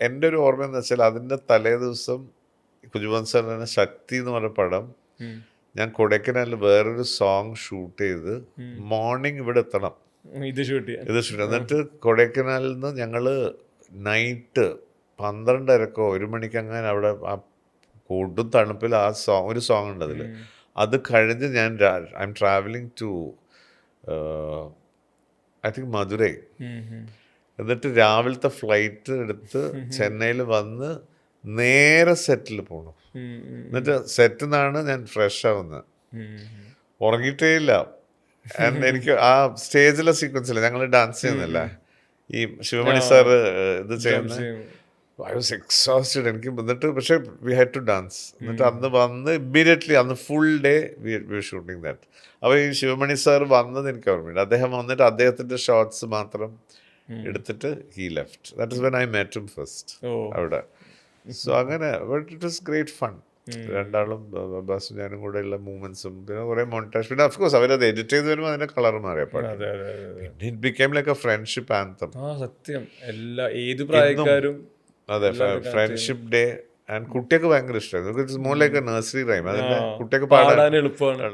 എൻ്റെ ഒരു ഓർമ്മ എന്ന് വെച്ചാൽ അതിൻ്റെ തലേ ദിവസം കുഞ്ഞുമോൻ സാറിന് ശക്തി എന്ന് പറഞ്ഞ പടം ഉം. ഞാൻ കൊടൈക്കനാലിൽ വേറൊരു സോങ് ഷൂട്ട് ചെയ്ത് മോർണിംഗ് ഇവിടെ എത്തണം. ഇത് ഷൂട്ട് ചെയ്യാൻ. ഇത് ഷൂട്ട് എന്നിട്ട് കൊടൈക്കനാലിൽ നിന്ന് ഞങ്ങൾ നൈറ്റ് 12:30 1 മണിക്ക് അങ്ങനെ അവിടെ ആ കൊടും തണുപ്പിൽ ആ സോങ് ഒരു സോങ് ഉണ്ട് അതിൽ. അത് കഴിഞ്ഞ് ഞാൻ I am travelling to I think Madurai. എന്നിട്ട് രാവിലത്തെ ഫ്ലൈറ്റ് എടുത്ത് ചെന്നൈയിൽ വന്ന് നേരെ സെറ്റിൽ പോകണം. എന്നിട്ട് സെറ്റിൽ നിന്നാണ് ഞാൻ ഫ്രഷ് ആവുന്നത്. ഉറങ്ങിയിട്ടേ ഇല്ല. എനിക്ക് ആ സ്റ്റേജിലെ സീക്വൻസില്ല, ഞങ്ങൾ ഡാൻസ് ചെയ്യുന്നില്ല, ഈ ശിവമണി സാറ് ഇത് ചെയ്യുന്ന ഐ വാസ് എക്സോസ്റ്റഡ്. എനിക്ക് എന്നിട്ട് പക്ഷേ വി ഹാഡ് ടു ഡാൻസ്. എന്നിട്ട് അന്ന് വന്ന് ഇമ്മീഡിയറ്റ്ലി അന്ന് full day we shooting that. അപ്പോൾ ഈ ശിവമണി സാർ വന്നത് എനിക്ക് ഓർമ്മയുണ്ട്. അദ്ദേഹം വന്നിട്ട് അദ്ദേഹത്തിൻ്റെ ഷോട്ട്സ് മാത്രം എടുത്തിട്ട് he left. That is when I met him first അവിടെ. സോ അങ്ങനെ but it was great fun. രണ്ടാളും ബസ്സും ഞാനും കൂടെ ഉള്ള മൂവ്മെന്റ്സും പിന്നെ കുറേ മോണ്ടാജ്. പിന്നെ ഓഫ്കോഴ്സ് അവരത് എഡിറ്റ് ചെയ്ത് വരുമ്പോൾ അതിന്റെ കളർ മാറിയപ്പോൾ പിന്നെ it became like A friendship anthem. സത്യം, എല്ലാ ഏത് പ്രായക്കാരും. അതെ, ഫ്രണ്ട്ഷിപ്പ് ഡേ. ആൻഡ് കുട്ടിയൊക്കെ ഭയങ്കര ഇഷ്ടമായിരുന്നു. It's more like A nursery rhyme. അതിന്റെ കുട്ടിയൊക്കെ പാടാൻ എളുപ്പമാണ്.